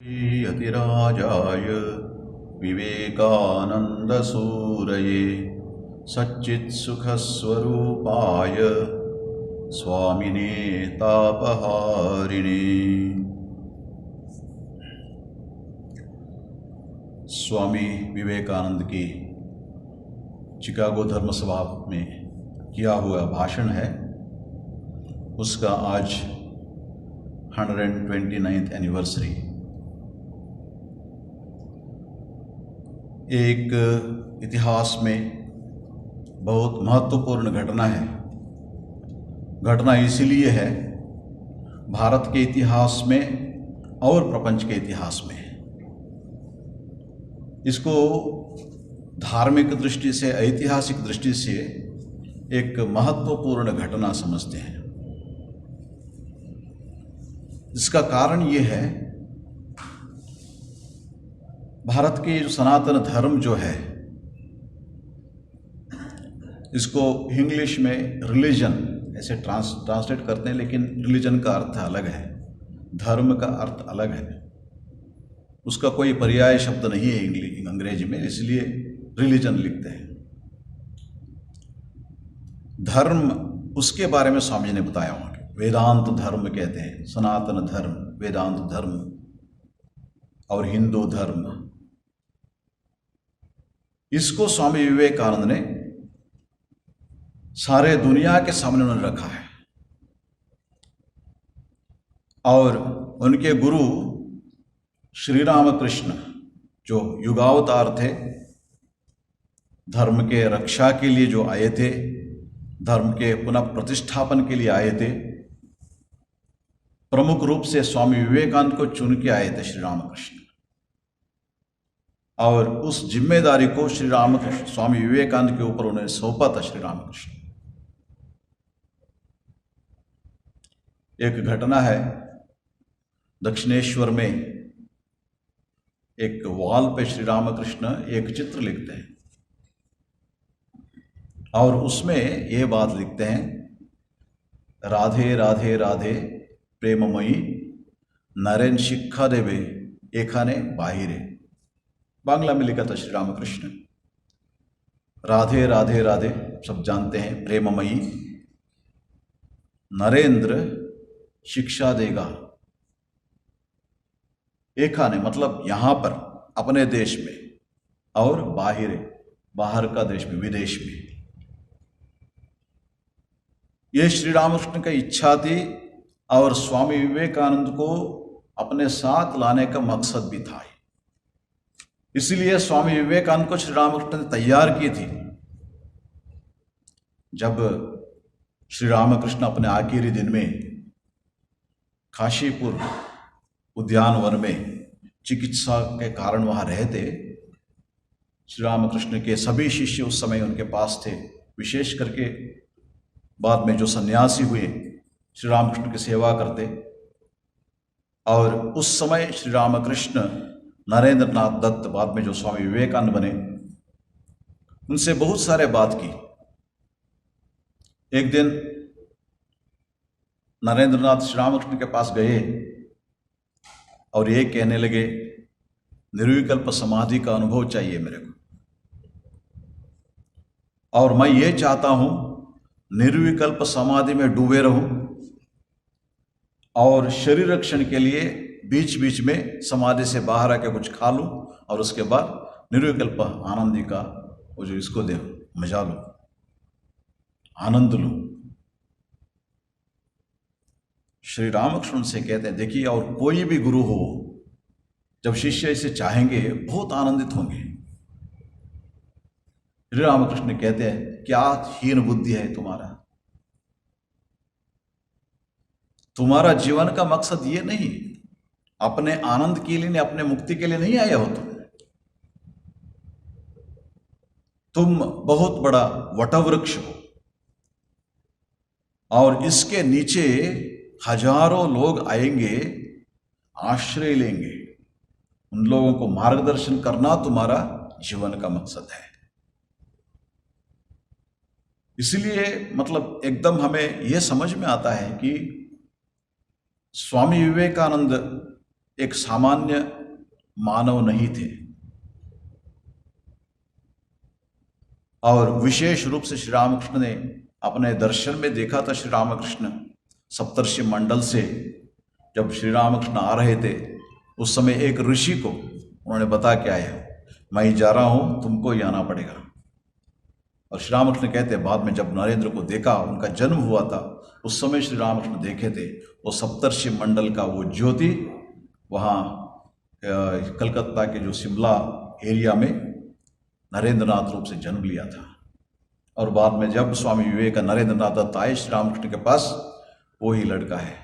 यतिराजाय विवेकानन्दसूरये सच्चित्सुखस्वरूपाय स्वामिने तापहारिणे। स्वामी विवेकानंद की चिकागो धर्म सभा में किया हुआ भाषण है, उसका आज 129th एनिवर्सरी। एक इतिहास में बहुत महत्वपूर्ण घटना है। घटना इसलिए है भारत के इतिहास में और प्रपंच के इतिहास में। इसको धार्मिक दृष्टि से, ऐतिहासिक दृष्टि से एक महत्वपूर्ण घटना समझते हैं। इसका कारण ये है, भारत के जो सनातन धर्म जो है, इसको इंग्लिश में रिलीजन ऐसे ट्रांसलेट करते हैं, लेकिन रिलीजन का अर्थ अलग है, धर्म का अर्थ अलग है। उसका कोई पर्याय शब्द नहीं है अंग्रेजी में, इसलिए रिलीजन लिखते हैं। धर्म उसके बारे में स्वामी जी ने बताया वहाँ के वेदांत धर्म कहते हैं, सनातन धर्म, वेदांत धर्म और हिंदू धर्म। इसको स्वामी विवेकानंद ने सारे दुनिया के सामने उन्होंने रखा है और उनके गुरु श्री रामकृष्ण जो युगावतार थे, धर्म के रक्षा के लिए जो आए थे, धर्म के पुनः प्रतिष्ठापन के लिए आए थे, प्रमुख रूप से स्वामी विवेकानंद को चुन के आए थे श्री रामकृष्ण। और उस जिम्मेदारी को श्री रामकृष्ण स्वामी विवेकानंद के ऊपर उन्हें सौंपा था श्री रामकृष्ण। एक घटना है, दक्षिणेश्वर में एक वॉल पे श्री रामकृष्ण एक चित्र लिखते हैं और उसमें ये बात लिखते हैं, राधे राधे राधे प्रेममयी नरेन शिक्षा देवे एखाने बाहिरे। बांग्ला में लिखा था श्री रामकृष्ण। राधे राधे राधे सब जानते हैं, प्रेममयी, नरेंद्र शिक्षा देगा, एखाने मतलब यहां पर अपने देश में, और बाहिरे बाहर का देश में, विदेश में। यह श्री रामकृष्ण की इच्छा थी और स्वामी विवेकानंद को अपने साथ लाने का मकसद भी था। इसलिए स्वामी विवेकानंद को श्री रामकृष्ण ने तैयार की थी। जब श्री रामकृष्ण अपने आखिरी दिन में काशीपुर उद्यानवन में चिकित्सा के कारण वहां रहते, श्री रामकृष्ण के सभी शिष्य उस समय उनके पास थे, विशेष करके बाद में जो सन्यासी हुए श्री रामकृष्ण की सेवा करते। और उस समय श्री रामकृष्ण नरेंद्रनाथ दत्त, बाद में जो स्वामी विवेकानंद बने, उनसे बहुत सारे बात की। एक दिन नरेंद्रनाथ श्री रामकृष्ण के पास गए और ये कहने लगे, निर्विकल्प समाधि का अनुभव चाहिए मेरे को, और मैं ये चाहता हूं निर्विकल्प समाधि में डूबे रहूं और शरीर रक्षण के लिए बीच बीच में समाधि से बाहर आके कुछ खा लूं और उसके बाद निर्विकल्प आनंदी का वो जो इसको दे मजा लो, आनंद लो। श्री रामकृष्ण से कहते हैं, देखिए और कोई भी गुरु हो, जब शिष्य इसे चाहेंगे बहुत आनंदित होंगे। श्री रामकृष्ण कहते हैं, क्या हीन बुद्धि है तुम्हारा जीवन का मकसद ये नहीं, अपने आनंद के लिए, अपने मुक्ति के लिए नहीं आए हो तुम बहुत बड़ा वटवृक्ष हो और इसके नीचे हजारों लोग आएंगे, आश्रय लेंगे, उन लोगों को मार्गदर्शन करना तुम्हारा जीवन का मकसद है। इसलिए मतलब एकदम हमें यह समझ में आता है कि स्वामी विवेकानंद एक सामान्य मानव नहीं थे और विशेष रूप से श्री रामकृष्ण ने अपने दर्शन में देखा था। श्री रामकृष्ण सप्तर्षि मंडल से जब श्री रामकृष्ण आ रहे थे उस समय एक ऋषि को उन्होंने बता के आए, मैं ही जा रहा हूँ, तुमको ही आना पड़ेगा। और श्री रामकृष्ण कहते हैं बाद में जब नरेंद्र को देखा, उनका जन्म हुआ था उस समय श्री रामकृष्ण देखे थे वो सप्तर्षि मंडल का वो ज्योति वहाँ कलकत्ता के जो शिमला एरिया में नरेंद्रनाथ रूप से जन्म लिया था। और बाद में जब स्वामी विवेक नरेंद्रनाथ दत्त आए श्री रामकृष्ण के पास, वो ही लड़का है।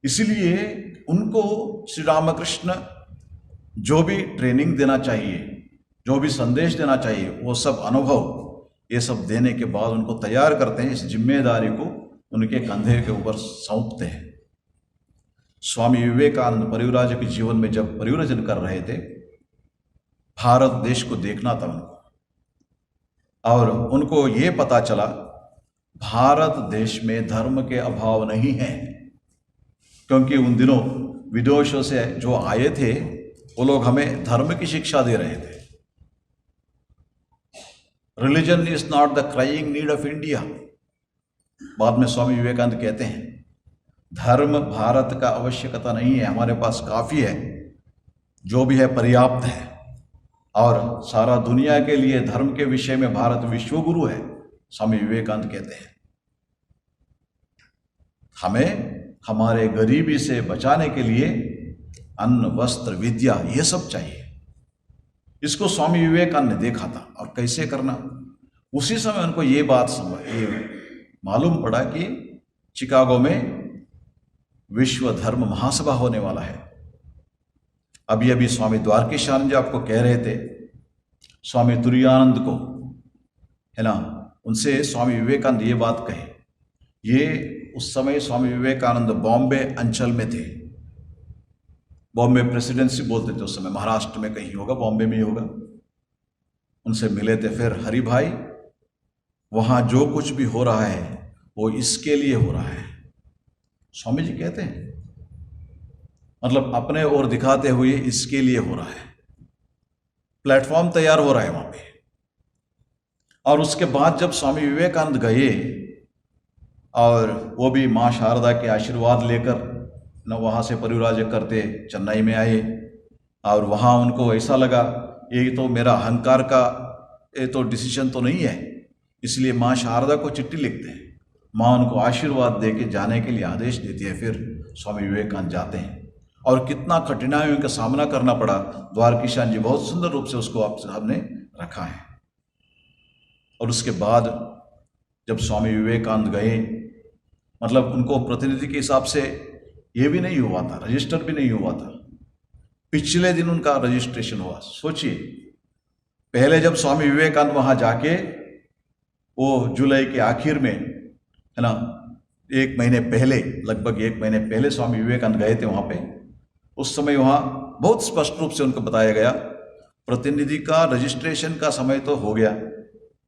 इसलिए उनको श्री रामकृष्ण जो भी ट्रेनिंग देना चाहिए, जो भी संदेश देना चाहिए, वो सब अनुभव ये सब देने के बाद उनको तैयार करते हैं, इस जिम्मेदारी को उनके कंधे के ऊपर सौंपते हैं। स्वामी विवेकानंद परिव्राजक के जीवन में जब परिव्रजन कर रहे थे, भारत देश को देखना था उनको, और उनको ये पता चला भारत देश में धर्म के अभाव नहीं है, क्योंकि उन दिनों विदेशों से जो आए थे वो लोग हमें धर्म की शिक्षा दे रहे थे। Religion is not the crying need of India. बाद में स्वामी विवेकानंद कहते हैं धर्म भारत का आवश्यकता नहीं है, हमारे पास काफी है, जो भी है पर्याप्त है, और सारा दुनिया के लिए धर्म के विषय में भारत विश्वगुरु है। स्वामी विवेकानंद कहते हैं हमें हमारे गरीबी से बचाने के लिए अन्न वस्त्र विद्या ये सब चाहिए। इसको स्वामी विवेकानंद ने देखा था और कैसे करना, उसी समय उनको ये बात ये मालूम पड़ा कि चिकागो में विश्व धर्म महासभा होने वाला है। अभी अभी स्वामी द्वारकेशानंद जी आपको कह रहे थे, स्वामी तुरानंद को है ना, उनसे स्वामी विवेकानंद ये बात कहे। ये उस समय स्वामी विवेकानंद बॉम्बे अंचल में थे, बॉम्बे प्रेसिडेंसी बोलते थे उस समय, महाराष्ट्र में कहीं होगा, बॉम्बे में ही होगा। उनसे मिले थे, फिर हरि भाई वहां जो कुछ भी हो रहा है वो इसके लिए हो रहा है। स्वामी जी कहते हैं मतलब अपने ओर दिखाते हुए इसके लिए हो रहा है, प्लेटफॉर्म तैयार हो रहा है वहां पे। और उसके बाद जब स्वामी विवेकानंद गए और वो भी माँ शारदा के आशीर्वाद लेकर न वहाँ से परिव्राजक करते चेन्नई में आए, और वहाँ उनको ऐसा लगा ये तो मेरा अहंकार का ये तो डिसीजन तो नहीं है, इसलिए माँ शारदा को चिट्ठी लिखते हैं, माँ उनको आशीर्वाद दे के जाने के लिए आदेश देती है। फिर स्वामी विवेकानंद जाते हैं और कितना कठिनाइयों का सामना करना पड़ा। द्वारकेशान जी बहुत सुंदर रूप से उसको आप सामने रखा है। और उसके बाद जब स्वामी विवेकानंद गए, मतलब उनको प्रतिनिधि के हिसाब से ये भी नहीं हुआ था, रजिस्टर भी नहीं हुआ था, पिछले दिन उनका रजिस्ट्रेशन हुआ। सोचिए, पहले जब स्वामी विवेकानंद वहां जाके वो जुलाई के आखिर में है ना, एक महीने पहले, लगभग एक महीने पहले स्वामी विवेकानंद गए थे वहां पे। उस समय वहां बहुत स्पष्ट रूप से उनको बताया गया प्रतिनिधि का रजिस्ट्रेशन का समय तो हो गया,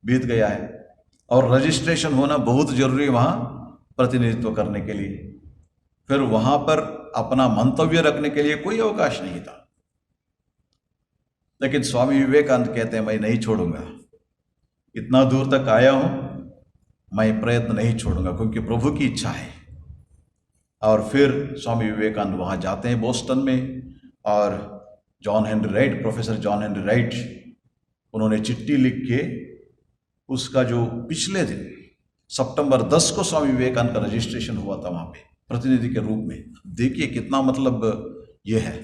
बीत गया है, और रजिस्ट्रेशन होना बहुत जरूरी है वहां प्रतिनिधित्व करने के लिए। फिर वहां पर अपना मंतव्य रखने के लिए कोई अवकाश नहीं था। लेकिन स्वामी विवेकानंद कहते हैं मैं नहीं छोड़ूंगा, इतना दूर तक आया हूं, मैं प्रयत्न नहीं छोड़ूंगा, क्योंकि प्रभु की इच्छा है। और फिर स्वामी विवेकानंद वहां जाते हैं बोस्टन में, और John Henry right, professor John Henry right, उन्होंने चिट्ठी लिख के उसका जो पिछले दिन सितंबर 10 को स्वामी विवेकानंद का रजिस्ट्रेशन हुआ था वहां पे प्रतिनिधि के रूप में। देखिए कितना मतलब ये है।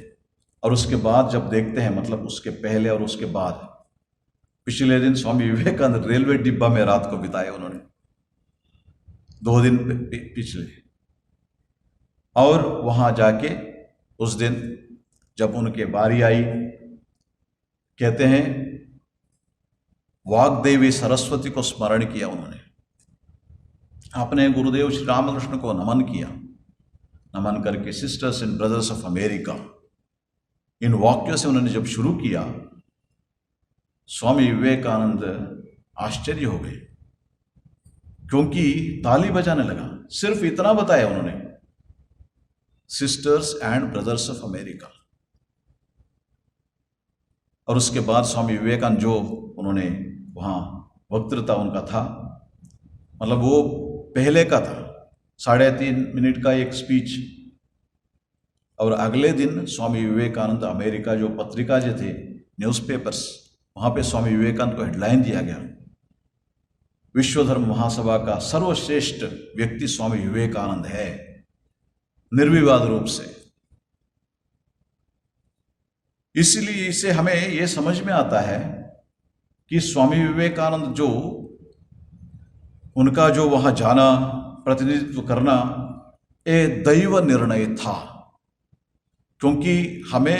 और उसके बाद जब देखते हैं, मतलब उसके पहले और उसके बाद, पिछले दिन स्वामी विवेकानंद रेलवे डिब्बा में रात को बिताए उन्होंने, 2 दिन पिछले। और वहां जाके उस दिन जब उनके बारी आई, कहते हैं वाग्देवी सरस्वती को स्मरण किया उन्होंने, अपने गुरुदेव श्री रामकृष्ण को नमन किया। नमन करके sisters and brothers of America, इन वाक्यों से उन्होंने जब शुरू किया, स्वामी विवेकानंद आश्चर्य हो गए, क्योंकि ताली बजाने लगा। सिर्फ इतना बताया उन्होंने, sisters and brothers of America. और उसके बाद स्वामी विवेकानंद जो उन्होंने वहाँ वक्तृता उनका था, मतलब वो पहले का था 3.5 मिनट का एक स्पीच। और अगले दिन स्वामी विवेकानंद अमेरिका जो पत्रिका जो थे, न्यूज़पेपर्स, वहाँ पे स्वामी विवेकानंद को हेडलाइन दिया गया, विश्व धर्म महासभा का सर्वश्रेष्ठ व्यक्ति स्वामी विवेकानंद है, निर्विवाद रूप से। इसलिए इसे हमें यह समझ में आता है कि स्वामी विवेकानंद जो उनका जो वहां जाना, प्रतिनिधित्व करना, ये दैव निर्णय था। क्योंकि हमें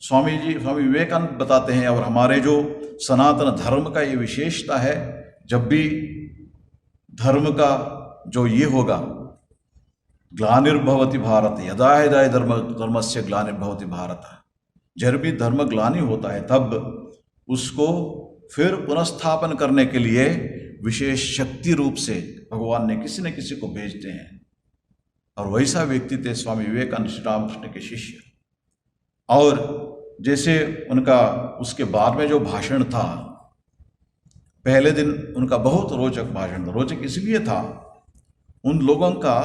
स्वामी विवेकानंद बताते हैं, और हमारे जो सनातन धर्म का ये विशेषता है, जब भी धर्म का जो ये होगा, ग्लानिर्भवति भारत, यदा यदा धर्मस्य ग्लानिर्भवति भारत, जब भी धर्म ग्लानि होता है तब उसको फिर पुनर्स्थापन करने के लिए विशेष शक्ति रूप से भगवान ने किसी न किसी को भेजते हैं। और वैसा व्यक्ति थे स्वामी विवेकानंद, श्री रामकृष्ण के शिष्य। और जैसे उनका उसके बाद में जो भाषण था, पहले दिन उनका बहुत रोचक भाषण था। रोचक इसलिए था, उन लोगों का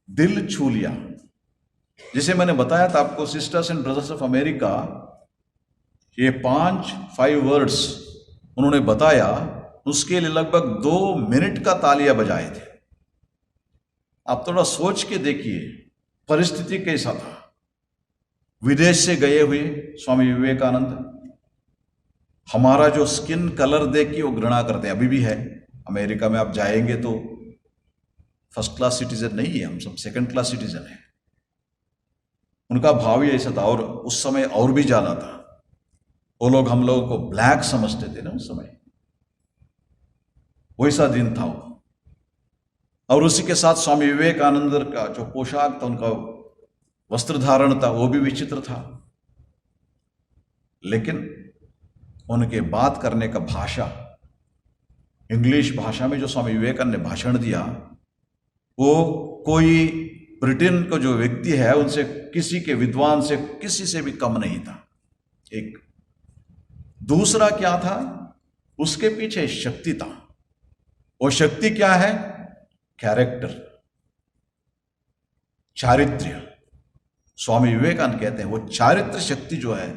दिल छू लिया। जैसे मैंने बताया था आपको, sisters and brothers of America, ये 5 वर्ड्स उन्होंने बताया, उसके लिए लगभग 2 मिनट का तालियां बजाए थे। आप थोड़ा सोच के देखिए परिस्थिति कैसा था। विदेश से गए हुए स्वामी विवेकानंद, हमारा जो स्किन कलर देख के वो घृणा करते हैं, अभी भी है। अमेरिका में आप जाएंगे तो फर्स्ट क्लास सिटीजन नहीं है, हम सब सेकंड क्लास सिटीजन है। उनका भाव ही ऐसा था, और उस समय और भी ज्यादा था। वो लोग हम लोगों को ब्लैक समझते थे ना उस समय, वैसा दिन था वो। और उसी के साथ स्वामी विवेकानंद का जो पोशाक था, उनका वस्त्र धारण था, वो भी विचित्र था। लेकिन उनके बात करने का भाषा, इंग्लिश भाषा में जो स्वामी विवेकानंद ने भाषण दिया, वो कोई ब्रिटेन का जो व्यक्ति है उनसे, किसी के विद्वान से, किसी से भी कम नहीं था। एक दूसरा क्या था, उसके पीछे शक्ति था। वो शक्ति क्या है? कैरेक्टर, चारित्र्य। स्वामी विवेकानंद कहते हैं वो चारित्र शक्ति जो है,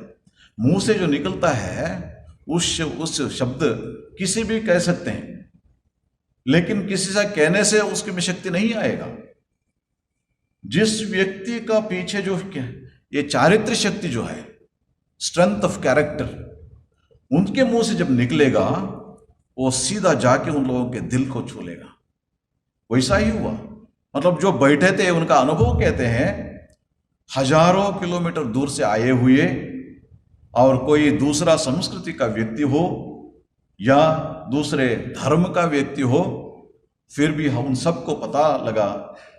मुंह से जो निकलता है, उस शब्द किसी भी कह सकते हैं, लेकिन किसी से कहने से उसकी में शक्ति नहीं आएगा। जिस व्यक्ति का पीछे जो ये चारित्र शक्ति जो है, स्ट्रेंथ ऑफ कैरेक्टर, उनके मुंह से जब निकलेगा, वो सीधा जाके उन लोगों के दिल को छू लेगा। वैसा ही हुआ। मतलब जो बैठे थे, उनका अनुभव कहते हैं, हजारों किलोमीटर दूर से आए हुए और कोई दूसरा संस्कृति का व्यक्ति हो या दूसरे धर्म का व्यक्ति हो, फिर भी हम उन सबको पता लगा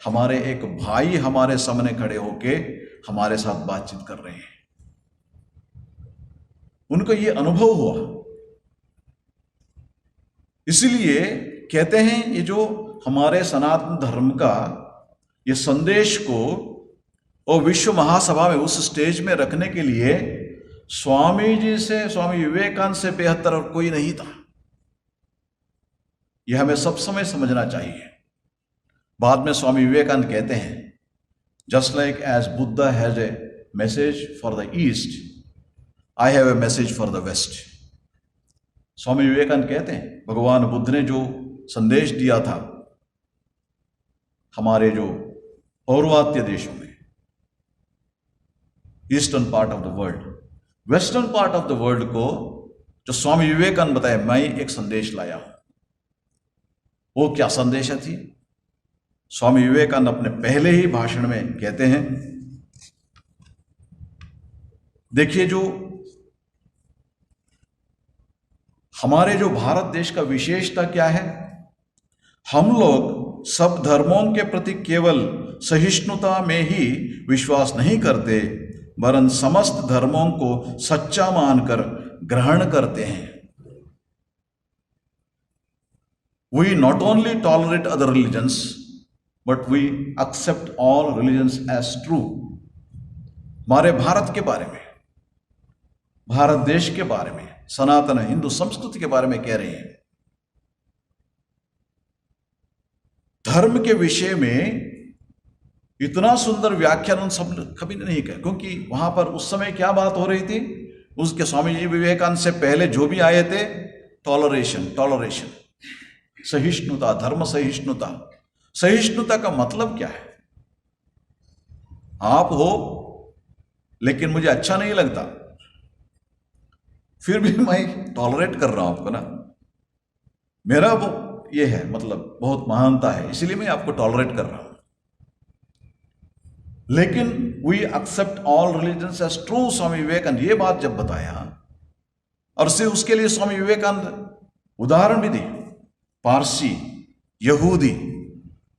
हमारे एक भाई हमारे सामने खड़े होके हमारे साथ बातचीत कर रहे हैं। उनको ये अनुभव हुआ। इसलिए कहते हैं, ये जो हमारे सनातन धर्म का ये संदेश को और विश्व महासभा में उस स्टेज में रखने के लिए स्वामी जी से, स्वामी विवेकानंद से बेहतर और कोई नहीं था। यह हमें सब समय समझना चाहिए। बाद में स्वामी विवेकानंद कहते हैं, just like as Buddha has a message for the East, I have a message for the West. Swami Vivekananda कहते हैं, भगवान बुद्ध ने जो संदेश दिया था हमारे जो पौर्वात्य देशों में, eastern part of the world, western part of the world को जो स्वामी विवेकानंद बताए, मैं एक संदेश लाया हूं। वो क्या संदेश थी? स्वामी विवेकानंद अपने पहले ही भाषण में कहते हैं, देखिए जो हमारे जो भारत देश का विशेषता क्या है, हम लोग सब धर्मों के प्रति केवल सहिष्णुता में ही विश्वास नहीं करते, वरन समस्त धर्मों को सच्चा मानकर ग्रहण करते हैं। We not only tolerate other religions, but we accept all religions as true. हमारे भारत के बारे में, भारत देश के बारे में, सनातन हिंदू संस्कृति के बारे में कह रहे हैं। धर्म के विषय में इतना सुंदर व्याख्यान उन सब कभी नहीं किया, क्योंकि वहां पर उस समय क्या बात हो रही थी, उसके स्वामी जी विवेकानंद से पहले जो भी आए थे, टॉलरेशन, सहिष्णुता, धर्म सहिष्णुता। सहिष्णुता का मतलब क्या है? आप हो लेकिन मुझे अच्छा नहीं लगता, फिर भी मैं टॉलरेट कर रहा हूं आपको ना, मेरा वो ये है, मतलब बहुत महानता है, इसलिए मैं आपको टॉलरेट कर रहा हूं। लेकिन we accept all religions as true, Swami Vivekananda ये बात जब बताया, और सिर्फ उसके लिए स्वामी विवेकानंद उदाहरण भी दिए। पारसी, यहूदी,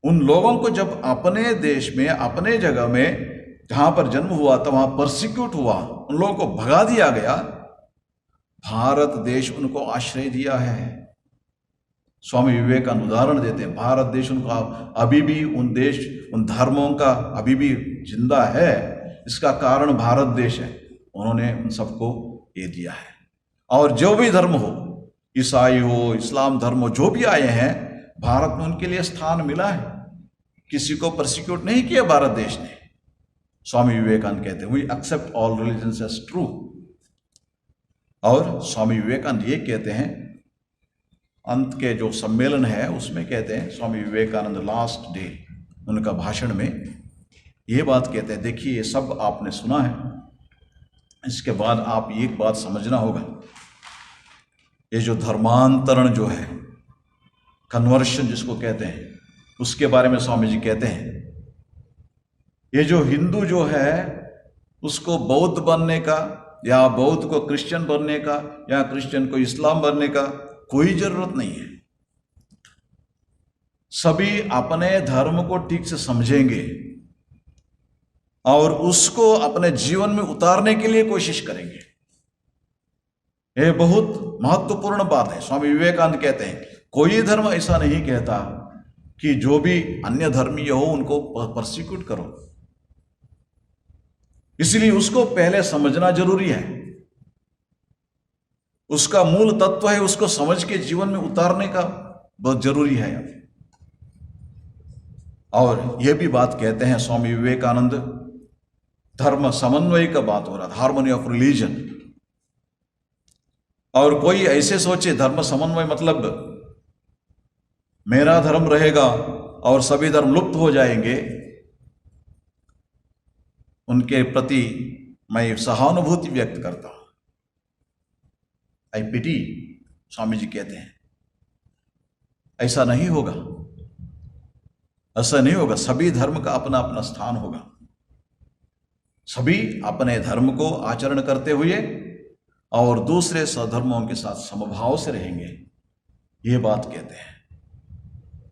उन लोगों को जब अपने देश में, अपने जगह में जहां पर जन्म हुआ था वहां परसिक्यूट हुआ, उन लोगों को भगा दिया गया, भारत देश उनको आश्रय दिया है। स्वामी विवेकानंद उदाहरण देते हैं, भारत देश उनका अभी भी, उन देश, उन धर्मों का अभी भी जिंदा है, इसका कारण भारत देश है। उन्होंने उन सबको ये दिया है। और जो भी धर्म हो, ईसाई हो, इस्लाम धर्म हो, जो भी आए हैं, भारत में उनके लिए स्थान मिला है, किसी को परसिक्यूट नहीं किया भारत देश ने। स्वामी विवेकानंद कहते हैं we accept all religions as true. और स्वामी विवेकानंद ये कहते हैं, अंत के जो सम्मेलन है उसमें कहते हैं, स्वामी विवेकानंद लास्ट डे उनका भाषण में ये बात कहते हैं, देखिए ये सब आपने सुना है, इसके बाद आप एक बात समझना होगा, ये जो धर्मांतरण जो है, कन्वर्शन जिसको कहते हैं, उसके बारे में स्वामी जी कहते हैं, ये जो हिंदू जो है उसको बौद्ध बनने का, या बौद्ध को क्रिश्चियन बनने का, या क्रिश्चियन को इस्लाम बनने का कोई जरूरत नहीं है। सभी अपने धर्म को ठीक से समझेंगे और उसको अपने जीवन में उतारने के लिए कोशिश करेंगे। यह बहुत महत्वपूर्ण बात है। स्वामी विवेकानंद कहते हैं कोई धर्म ऐसा नहीं कहता कि जो भी अन्य धर्मीय हो उनको परसिक्यूट करो, इसलिए उसको पहले समझना जरूरी है। उसका मूल तत्व है, उसको समझ के जीवन में उतारने का बहुत जरूरी है। और यह भी बात कहते हैं स्वामी विवेकानंद, धर्म समन्वय का बात हो रहा था, हार्मनी ऑफ रिलीजन। और कोई ऐसे सोचे धर्म समन्वय मतलब मेरा धर्म रहेगा और सभी धर्म लुप्त हो जाएंगे, उनके प्रति मैं सहानुभूति व्यक्त करता हूं, आई पिटी। स्वामी जी कहते हैं ऐसा नहीं होगा, ऐसा नहीं होगा। सभी धर्म का अपना अपना स्थान होगा, सभी अपने धर्म को आचरण करते हुए और दूसरे सधर्मों के साथ समभाव से रहेंगे, ये बात कहते हैं।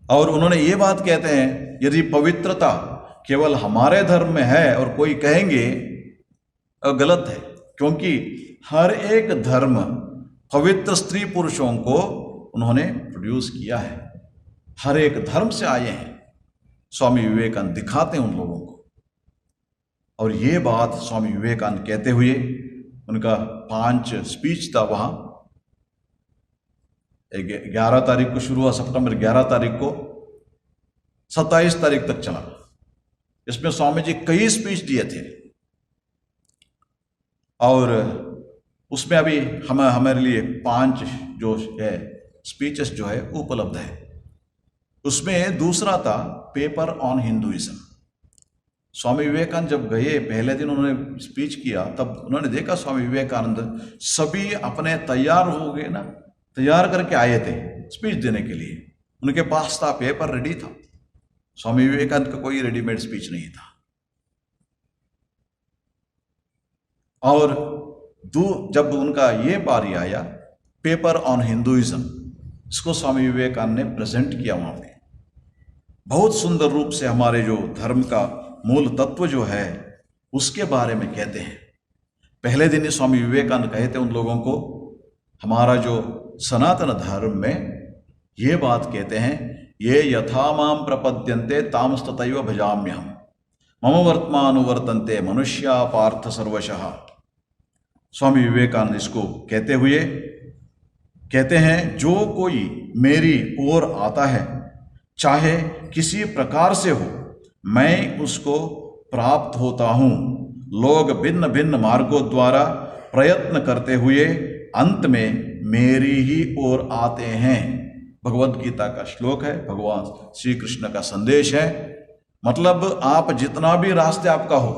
और उन्होंने ये बात कहते हैं, यदि पवित्रता केवल हमारे धर्म में है और कोई कहेंगे गलत है, क्योंकि हर एक धर्म पवित्र स्त्री पुरुषों को उन्होंने प्रोड्यूस किया है, हर एक धर्म से आए हैं। स्वामी विवेकानंद दिखाते हैं उन लोगों को। और ये बात स्वामी विवेकानंद कहते हुए, उनका 5 स्पीच था वहां, 11 तारीख को शुरू हुआ, सितंबर 11 तारीख को 27 तारीख तक चला। इसमें स्वामी जी कई स्पीच दिए थे और उसमें अभी हमारे लिए 5 जो है स्पीचेस जो है उपलब्ध है। उसमें दूसरा था paper on Hinduism. Swami Vivekananda जब गए, पहले दिन उन्होंने स्पीच किया, तब उन्होंने देखा स्वामी विवेकानंद सभी अपने तैयार हो गए ना, तैयार करके आए थे स्पीच देने के लिए। उनके पास था, पेपर रेडी था। स्वामी विवेकानंद का कोई रेडीमेड स्पीच नहीं था। और जब उनका ये बारी आया, पेपर ऑन हिंदुइज्म, इसको स्वामी विवेकानंद ने प्रेजेंट किया वहां पे। बहुत सुंदर रूप से हमारे जो धर्म का मूल तत्व जो है उसके बारे में कहते हैं। पहले दिन ही स्वामी विवेकानंद कहते उन लोगों को, हमारा जो सनातन धर्म में ये बात कहते हैं ये यथा मां प्रपद्यन्ते तांस्तथैव भजाम्यहम् मम वर्त्मानुवर्तन्ते मनुष्या पार्थ सर्वशः। स्वामी विवेकानंद इसको कहते हुए कहते हैं, जो कोई मेरी ओर आता है चाहे किसी प्रकार से हो, मैं उसको प्राप्त होता हूँ। लोग भिन्न भिन्न मार्गों द्वारा प्रयत्न करते हुए अंत में मेरी ही ओर आते हैं। भगवद गीता का श्लोक है, भगवान श्री कृष्ण का संदेश है। मतलब आप जितना भी रास्ते आपका हो,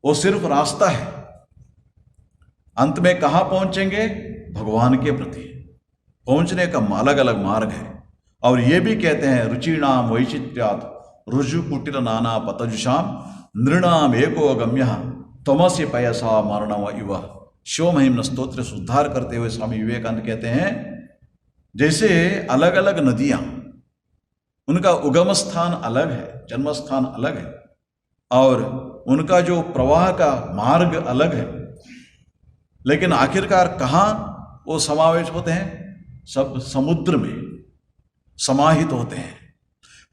वो सिर्फ रास्ता है। अंत में कहाँ पहुंचेंगे? भगवान के प्रति पहुंचने का अलग अलग मार्ग है। और ये भी कहते हैं, रुचिणाम वैचित्र्यात् रुजु कुटिल नाना पतजुषाम नृणाम एको गम्य तमस्य पयसा मरणव इव। शिव महिम्न स्तोत्र से उद्धार करते हुए स्वामी विवेकानंद कहते हैं, जैसे अलग अलग नदियां, उनका उगम स्थान अलग है, जन्म स्थान अलग है, और उनका जो प्रवाह का मार्ग अलग है, लेकिन आखिरकार कहाँ वो समावेश होते हैं? सब समुद्र में समाहित होते हैं।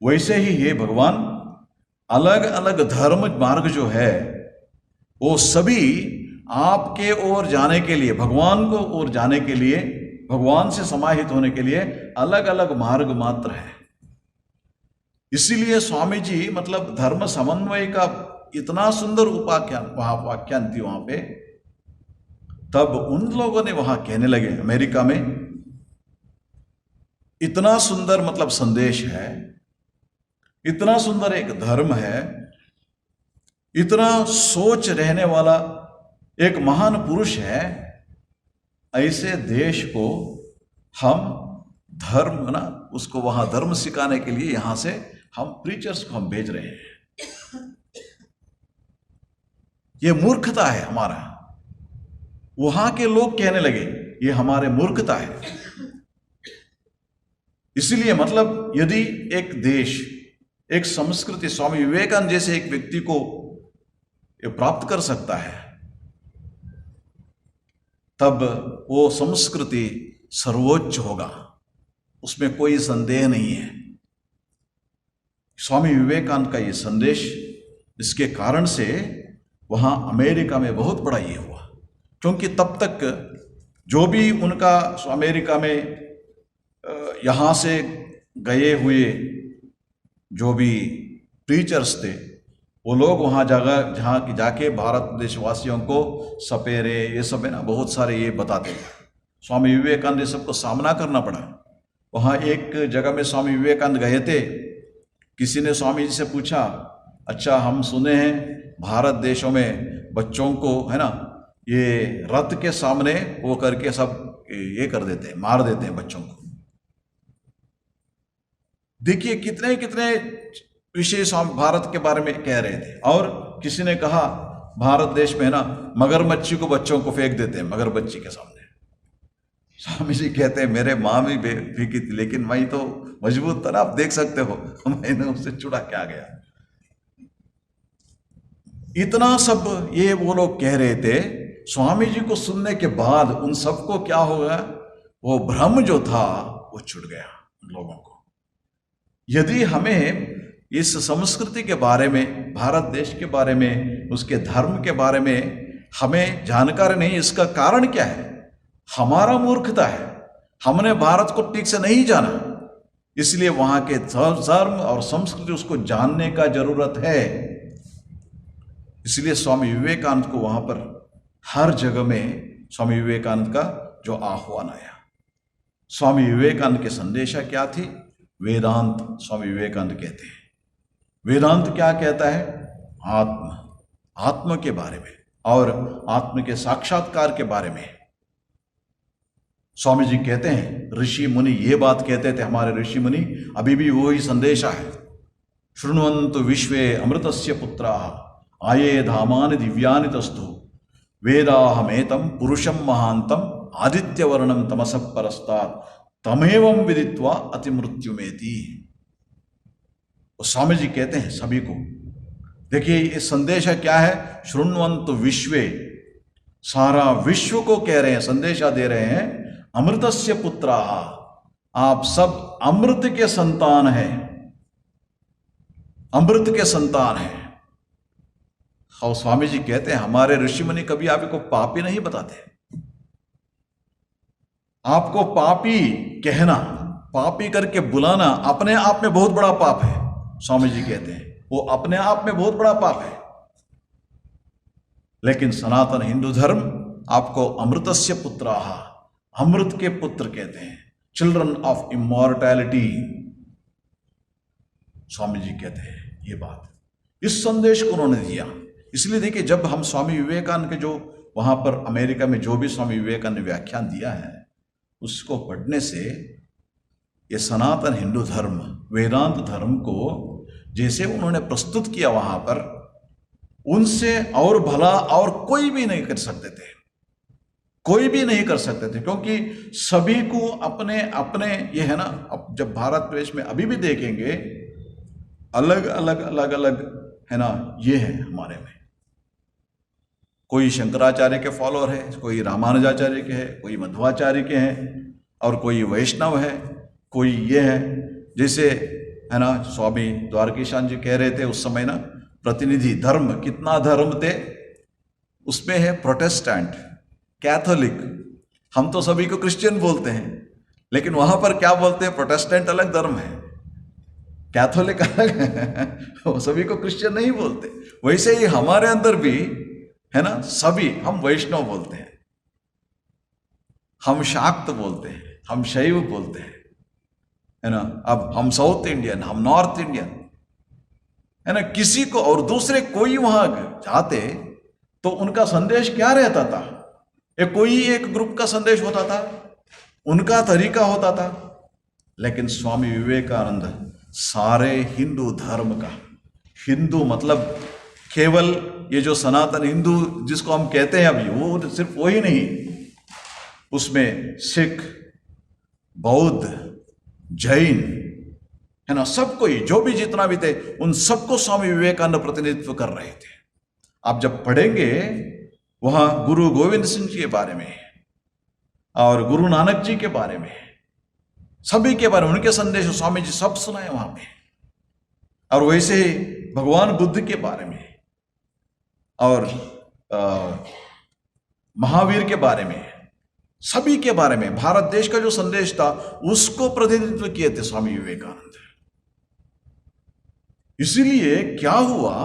वैसे ही ये भगवान अलग अलग धर्म मार्ग जो है वो सभी आपके ओर जाने के लिए, भगवान को ओर जाने के लिए, भगवान से समाहित होने के लिए अलग अलग मार्ग मात्र है। इसीलिए स्वामी जी मतलब धर्म समन्वय का इतना सुंदर उपाख्यान वाक्यान थी वहां पे। तब उन लोगों ने वहां कहने लगे, अमेरिका में इतना सुंदर मतलब संदेश है, इतना सुंदर एक धर्म है, इतना सोच रहने वाला एक महान पुरुष है, ऐसे देश को हम धर्म ना उसको वहां धर्म सिखाने के लिए यहां से हम प्रीचर्स को हम भेज रहे हैं। ये मूर्खता है हमारा। वहां के लोग कहने लगे ये हमारे मूर्खता है। इसलिए मतलब यदि एक देश, एक संस्कृति स्वामी विवेकानंद जैसे एक व्यक्ति को प्राप्त कर सकता है, तब वो संस्कृति सर्वोच्च होगा, उसमें कोई संदेह नहीं है। स्वामी विवेकानंद का ये संदेश, इसके कारण से वहाँ अमेरिका में बहुत बड़ा ये हुआ, क्योंकि तब तक जो भी उनका अमेरिका में यहाँ से गए हुए जो भी प्रीचर्स थे, वो लोग वहाँ जगह जहाँ की जाके भारत देशवासियों को सपेरे ये सब है ना बहुत सारे ये बताते थे। स्वामी विवेकानंद सबको सामना करना पड़ा। वहाँ एक जगह में स्वामी विवेकानंद गए थे, किसी ने स्वामी जी से पूछा, अच्छा हम सुने हैं भारत देशों में बच्चों को है ना ये रथ के सामने वो करके सब ये कर देते हैं, मार देते हैं बच्चों को। देखिए कितने कितने विषय स्वामी भारत के बारे में कह रहे थे। और किसी ने कहा भारत देश में है ना मगरमच्छी को बच्चों को फेंक देते हैं मगरमच्छी के सामने। स्वामी जी कहते हैं मेरे माँ भी फेंकी थी, लेकिन मैं तो मजबूत था ना, आप देख सकते हो, मैंने उससे छुड़ा के आ गया। इतना सब ये वो लोग कह रहे थे। स्वामी जी को सुनने के बाद उन सबको क्या हो गया, वो भ्रम जो था वो छूट गया उन लोगों को। यदि हमें इस संस्कृति के बारे में, भारत देश के बारे में, उसके धर्म के बारे में हमें जानकारी नहीं, इसका कारण क्या है? हमारा मूर्खता है, हमने भारत को ठीक से नहीं जाना। इसलिए वहां के धर्म और संस्कृति उसको जानने का जरूरत है। इसलिए स्वामी विवेकानंद को वहां पर हर जगह में स्वामी विवेकानंद का जो आह्वान आया। स्वामी विवेकानंद के संदेशा क्या थी? वेदांत स्वामी विवेकानंद कहते हैं। वेदांत क्या कहता है? आत्म के बारे में और आत्म के साक्षात्कार के बारे में। स्वामी जी कहते हैं, ऋषि मुनि ये बात कहते थे, हमारे ऋषि मुनि अभी भी वही संदेशा है। शृण्वन्तु विश्वे अमृतस्य पुत्राः आये धामानि दिव्यानि तस्तु वेदाहमेतं पुरुषं महान्तं आदित्यवर्णं तमसः परस्तात् तमेवं विदित्वा अतिमृत्युमेति। स्वामी जी कहते हैं सभी को, देखिए ये संदेशा क्या है? शृण्वन्तु विश्वे, सारा विश्व को कह रहे हैं, संदेशा दे रहे हैं, अमृतस्य पुत्राः, आप सब अमृत के संतान हैं, अमृत के संतान हैं। और स्वामी जी कहते हैं हमारे ऋषि मुनि कभी आपको पापी नहीं बताते। आपको पापी कहना, पापी करके बुलाना अपने आप में बहुत बड़ा पाप है। स्वामी जी कहते हैं वो अपने आप में बहुत बड़ा पाप है। लेकिन सनातन हिंदू धर्म आपको अमृतस्य पुत्राः, अमृत के पुत्र कहते हैं, चिल्ड्रन ऑफ इमॉर्टैलिटी। स्वामी जी कहते हैं ये बात, इस संदेश को उन्होंने दिया। इसलिए देखिए, जब हम स्वामी विवेकानंद के जो वहां पर अमेरिका में जो भी स्वामी विवेकानंद ने व्याख्यान दिया है उसको पढ़ने से ये सनातन हिंदू धर्म, वेदांत धर्म को जैसे उन्होंने प्रस्तुत किया वहां पर, उनसे और भला और कोई भी नहीं कर सकते थे, कोई भी नहीं कर सकते थे। क्योंकि सभी को अपने अपने ये है ना, अब जब भारत देश में अभी भी देखेंगे अलग अलग अलग अलग है ना, ये है हमारे में, कोई शंकराचार्य के फॉलोअर है, कोई रामानुजाचार्य के है, कोई मध्वाचार्य के हैं, और कोई वैष्णव है, कोई ये है। जैसे है ना स्वामी द्वारकीशान जी कह रहे थे उस समय ना, प्रतिनिधि धर्म, कितना धर्म थे उसमें है प्रोटेस्टेंट, कैथोलिक। हम तो सभी को क्रिश्चियन बोलते हैं, लेकिन वहां पर क्या बोलते हैं, प्रोटेस्टेंट अलग धर्म है, कैथोलिक अलग है, वो सभी को क्रिश्चियन नहीं बोलते। वैसे ही हमारे अंदर भी है ना, सभी हम वैष्णव बोलते हैं, हम शाक्त बोलते हैं, हम शैव बोलते हैं, है ना। अब हम साउथ इंडियन, हम नॉर्थ इंडियन, है ना। किसी को और दूसरे कोई वहां जाते तो उनका संदेश क्या रहता था, कोई एक ग्रुप का संदेश होता था, उनका तरीका होता था। लेकिन स्वामी विवेकानंद सारे हिंदू धर्म का, हिंदू मतलब केवल ये जो सनातन हिंदू जिसको हम कहते हैं अभी, वो सिर्फ वही नहीं, उसमें सिख, बौद्ध, जैन, है ना, सब कोई जो भी जितना भी थे उन सबको स्वामी विवेकानंद प्रतिनिधित्व कर रहे थे। आप जब पढ़ेंगे वहां गुरु गोविंद सिंह जी के बारे में और गुरु नानक जी के बारे में, सभी के बारे में उनके संदेश स्वामी जी सब सुनाए वहां पे। और वैसे ही भगवान बुद्ध के बारे में और महावीर के बारे में, सभी के बारे में भारत देश का जो संदेश था उसको प्रतिनिधित्व किए थे स्वामी विवेकानंद। इसीलिए क्या हुआ,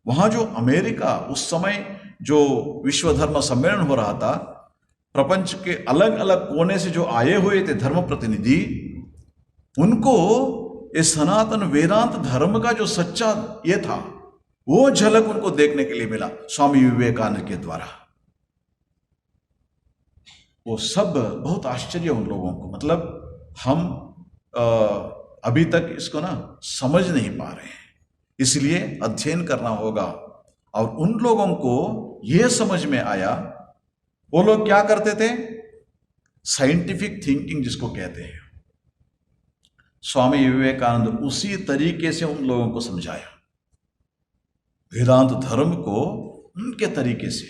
वहां जो अमेरिका उस समय जो विश्व धर्म सम्मेलन हो रहा था, प्रपंच के अलग अलग कोने से जो आए हुए थे धर्म प्रतिनिधि, उनको इस सनातन वेदांत धर्म का जो सच्चा ये था वो झलक उनको देखने के लिए मिला स्वामी विवेकानंद के द्वारा। वो सब बहुत आश्चर्य उन लोगों को, मतलब हम अभी तक इसको ना समझ नहीं पा रहे हैं, इसलिए अध्ययन करना होगा। और उन लोगों को यह समझ में आया, वो लोग क्या करते थे, साइंटिफिक थिंकिंग जिसको कहते हैं, स्वामी विवेकानंद उसी तरीके से उन लोगों को समझाया, वेदांत धर्म को उनके तरीके से।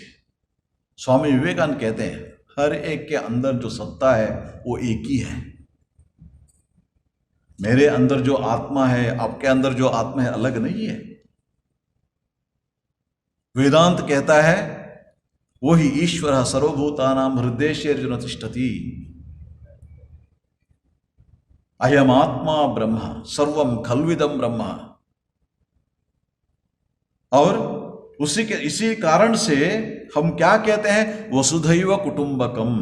स्वामी विवेकानंद कहते हैं हर एक के अंदर जो सत्ता है वो एक ही है। मेरे अंदर जो आत्मा है, आपके अंदर जो आत्मा है, अलग नहीं है। वेदांत कहता है वही ईश्वर सर्वभूतानां हृदयेषु तिष्ठति, अयम आत्मा ब्रह्म सर्वम खल्विदम ब्रह्म। और इसी कारण से हम क्या कहते हैं, वसुधैव कुटुंबकम।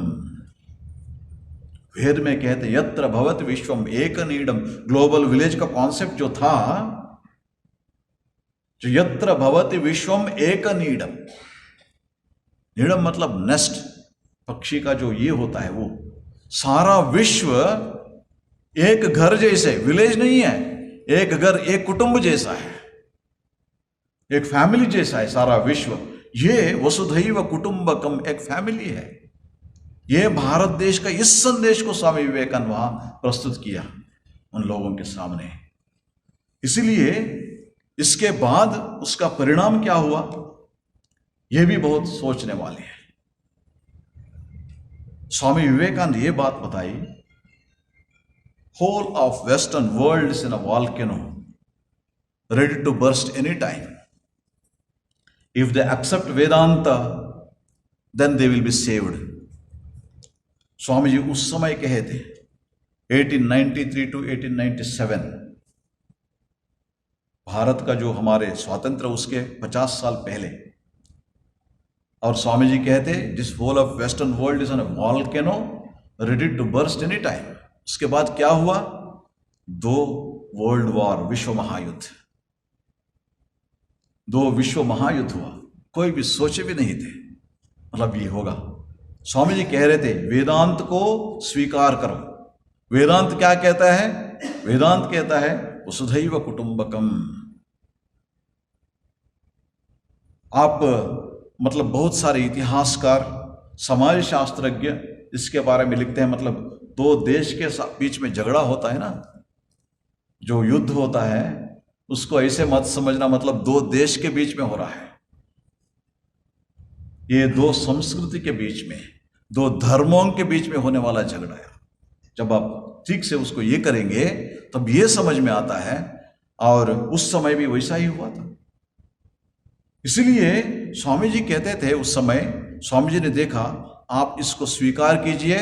वेद में कहते हैं यत्र भवत विश्वम एक नीडम, ग्लोबल विलेज का कॉन्सेप्ट जो था, जो यत्र भवति विश्वम एक नीडम, नीडम मतलब नेस्ट, पक्षी का जो ये होता है, वो सारा विश्व एक घर जैसे, विलेज नहीं है, एक घर, एक कुटुंब जैसा है, एक फैमिली जैसा है सारा विश्व। ये वसुधैव कुटुंबकम एक फैमिली है। ये भारत देश का इस संदेश को स्वामी विवेकानंद वहां प्रस्तुत किया उन लोगों के सामने। इसलिए इसके बाद उसका परिणाम क्या हुआ, यह भी बहुत सोचने वाले हैं। स्वामी विवेकानंद ये बात बताई whole of western world is in a volcano ready to burst any time. If they accept Vedanta, then they will be saved. Swami ji उस समय कहे थे 1893 to 1897, भारत का जो हमारे स्वातंत्र उसके 50 साल पहले, और स्वामी जी कहते this whole of western world is on a volcano ready to burst any time. उसके बाद क्या हुआ? 2 वर्ल्ड वॉर, विश्व महायुद्ध, 2 विश्व महायुद्ध हुआ। कोई भी सोचे भी नहीं थे मतलब ये होगा। स्वामी जी कह रहे थे वेदांत को स्वीकार करो। वेदांत क्या कहता है? वेदांत कहता है वसुधैव कुटुंबकम। आप मतलब बहुत सारे इतिहासकार, समाज शास्त्रज्ञ इसके बारे में लिखते हैं। मतलब 2 देश के बीच में झगड़ा होता है ना, जो युद्ध होता है, उसको ऐसे मत समझना मतलब 2 देश के बीच में हो रहा है। ये 2 संस्कृति के बीच में, 2 धर्मों के बीच में होने वाला झगड़ा है। जब आप ठीक से उसको ये करेंगे तब ये समझ में आता है। और उस समय भी वैसा ही हुआ था। इसलिए स्वामी जी कहते थे उस समय, स्वामी जी ने देखा आप इसको स्वीकार कीजिए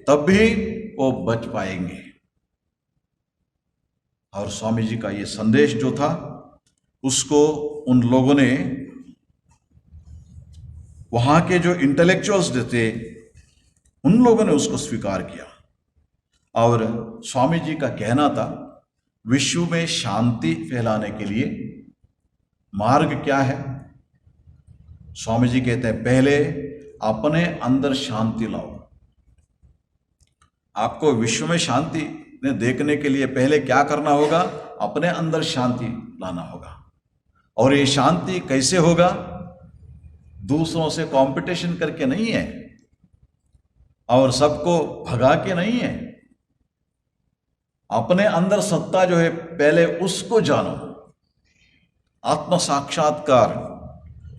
तब भी वो बच पाएंगे। और स्वामी जी का ये संदेश जो था उसको उन लोगों ने, वहां के जो इंटेलेक्चुअल्स थे उन लोगों ने उसको स्वीकार किया। और स्वामी जी का कहना था विश्व में शांति फैलाने के लिए मार्ग क्या है? स्वामी जी कहते हैं पहले अपने अंदर शांति लाओ। आपको विश्व में शांति देखने के लिए पहले क्या करना होगा? अपने अंदर शांति लाना होगा। और ये शांति कैसे होगा? दूसरों से कंपटीशन करके नहीं है और सबको भगा के नहीं है। अपने अंदर सत्ता जो है पहले उसको जानो। आत्म साक्षात्कार,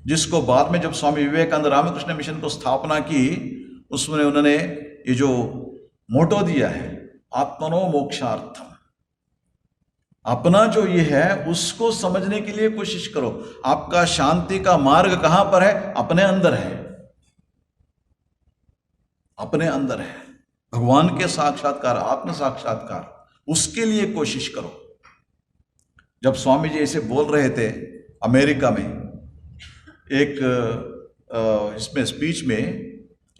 जिसको बाद में जब स्वामी विवेकानंद रामकृष्ण मिशन को स्थापना की उसमें उन्होंने ये जो मोटो दिया है आत्मनो मोक्षार्थम, अपना जो ये है उसको समझने के लिए कोशिश करो। आपका शांति का मार्ग कहां पर है? अपने अंदर है, अपने अंदर है। भगवान के साक्षात्कार, आत्म साक्षात्कार, उसके लिए कोशिश करो। जब स्वामी जी ऐसे बोल रहे थे अमेरिका में एक इसमें स्पीच में,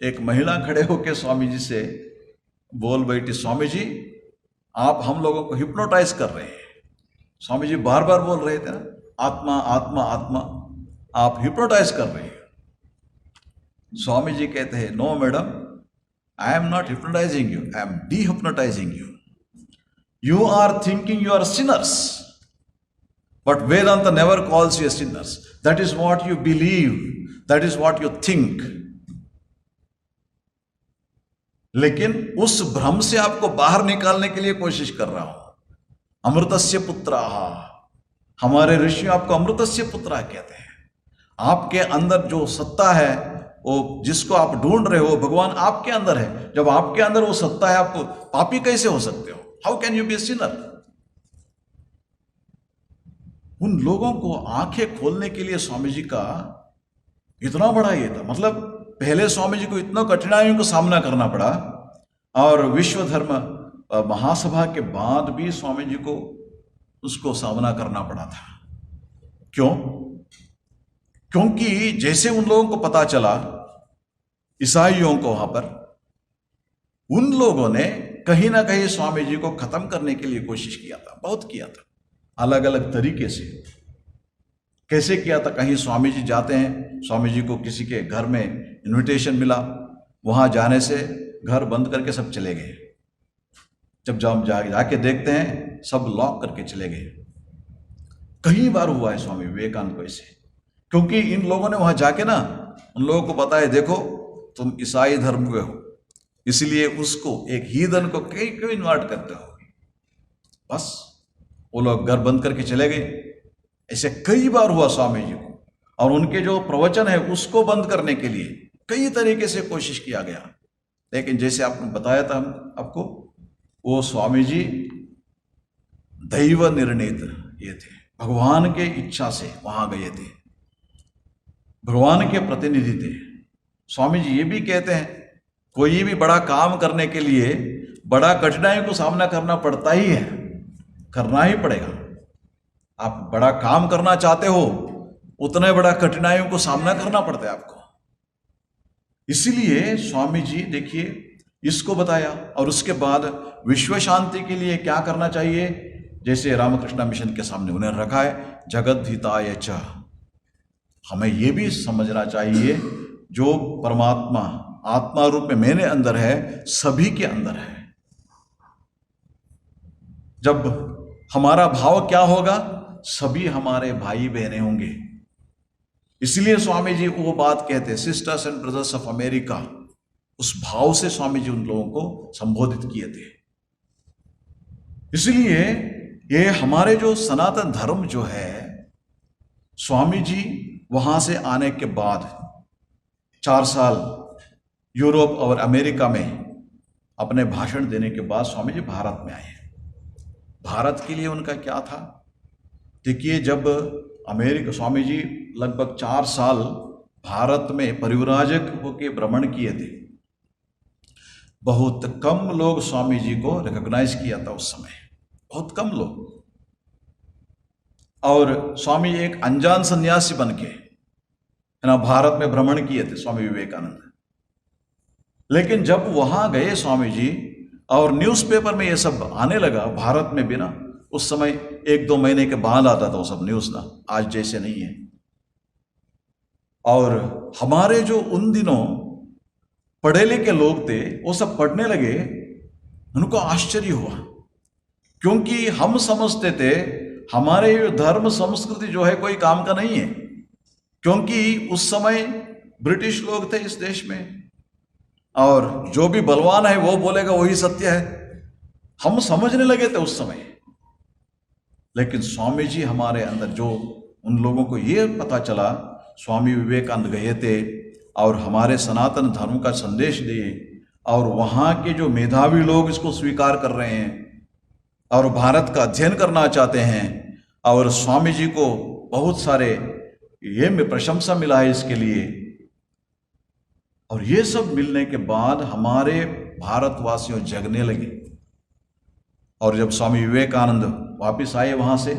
एक महिला खड़े होकर स्वामी जी से बोल बैठी, स्वामी जी आप हम लोगों को हिप्नोटाइज कर रहे हैं। स्वामी जी बार बार बोल रहे थे ना, आत्मा आत्मा आत्मा, आप हिप्नोटाइज कर रहे हैं। स्वामी जी कहते हैं no madam, I am not hypnotizing you, I am dehypnotizing you. You are thinking you are sinners, but Vedanta never calls you sinners. That is what you believe, that is what you think. लेकिन उस भ्रम से आपको बाहर निकालने के लिए कोशिश कर रहा हूं। अमृतस्य पुत्राः, हमारे ऋषि आपको अमृतस्य पुत्राः कहते हैं। आपके अंदर जो सत्ता है, वो जिसको आप ढूंढ रहे हो, भगवान आपके अंदर है। जब आपके अंदर वो सत्ता है, आपको पापी कैसे हो सकते हो? How can you be a sinner? उन लोगों को आंखें खोलने के लिए स्वामी जी का इतना बड़ा ये था। मतलब पहले स्वामी जी को इतना कठिनाइयों का सामना करना पड़ा, और विश्व धर्म महासभा के बाद भी स्वामी जी को उसको सामना करना पड़ा था। क्यों? क्योंकि जैसे उन लोगों को पता चला, ईसाइयों को, वहां पर उन लोगों ने कहीं ना कहीं स्वामी जी को खत्म करने के लिए कोशिश किया था, बहुत किया था, अलग अलग तरीके से। कैसे किया था? कहीं स्वामी जी जाते हैं, स्वामी जी को किसी के घर में इनविटेशन मिला, वहां जाने से घर बंद करके सब चले गए। जब जाके देखते हैं सब लॉक करके चले गए। कई बार हुआ है स्वामी विवेकानंद को ऐसे, क्योंकि इन लोगों ने वहां जाके ना उन लोगों को बताया देखो तुम ईसाई धर्म के हो, इसलिए उसको एक हीदन को क्यों इन्वाइट करते हो? बस वो लोग घर बंद करके चले गए। ऐसे कई बार हुआ स्वामी जी को, और उनके जो प्रवचन है उसको बंद करने के लिए कई तरीके से कोशिश किया गया। लेकिन जैसे आपने बताया था आपको, वो स्वामी जी दैव निर्णीत ये थे, भगवान के इच्छा से वहां गए थे, भगवान के प्रतिनिधि थे। स्वामी जी ये भी कहते हैं कोई भी बड़ा काम करने के लिए बड़ा कठिनाइयों को सामना करना पड़ता ही है, करना ही पड़ेगा। आप बड़ा काम करना चाहते हो, उतने बड़ा कठिनाइयों को सामना करना पड़ता है आपको। इसीलिए स्वामी जी देखिए इसको बताया, और उसके बाद विश्व शांति के लिए क्या करना चाहिए, जैसे रामकृष्ण मिशन के सामने उन्हें रखा है, जगत हिताय च। हमें यह भी समझना चाहिए जो परमात्मा आत्मा रूप में मेरे अंदर है, सभी के अंदर है। जब हमारा भाव क्या होगा, सभी हमारे भाई बहनें होंगे। इसलिए स्वामी जी वो बात कहते, sisters and brothers of America, उस भाव से स्वामी जी उन लोगों को संबोधित किए थे। इसलिए ये हमारे जो सनातन धर्म जो है, स्वामी जी वहां से आने के बाद 4 साल यूरोप और अमेरिका में अपने भाषण देने के बाद स्वामी जी भारत में आए। भारत के लिए उनका क्या था, देखिए जब अमेरिका स्वामी जी लगभग 4 साल भारत में परिव्राजक होकर भ्रमण किए थे। बहुत कम लोग स्वामी जी को रिकॉग्नाइज किया था उस समय, बहुत कम लोग। और स्वामी एक अनजान सन्यासी बन के है ना भारत में भ्रमण किए थे स्वामी विवेकानंद। लेकिन जब वहां गए स्वामी जी और न्यूज़पेपर में ये सब आने लगा भारत में भी ना, उस समय 1-2 महीने के बाद आता था वो सब न्यूज़ ना, आज जैसे नहीं है। और हमारे जो उन दिनों पढ़े लिखे लोग थे वो सब पढ़ने लगे, उनको आश्चर्य हुआ, क्योंकि हम समझते थे हमारे धर्म संस्कृति जो है कोई काम का नहीं है, क्योंकि उस समय ब्रिटिश लोग थे इस देश में और जो भी बलवान है वो बोलेगा वही सत्य है, हम समझने लगे थे उस समय। लेकिन स्वामी जी हमारे अंदर जो उन लोगों को ये पता चला, स्वामी विवेकानंद गए थे और हमारे सनातन धर्म का संदेश दिए, और वहाँ के जो मेधावी लोग इसको स्वीकार कर रहे हैं और भारत का अध्ययन करना चाहते हैं, और स्वामी जी को बहुत सारे ये में प्रशंसा मिला है इसके लिए। और ये सब मिलने के बाद हमारे भारतवासियों जगने लगे। और जब स्वामी विवेकानंद वापस आए वहां से,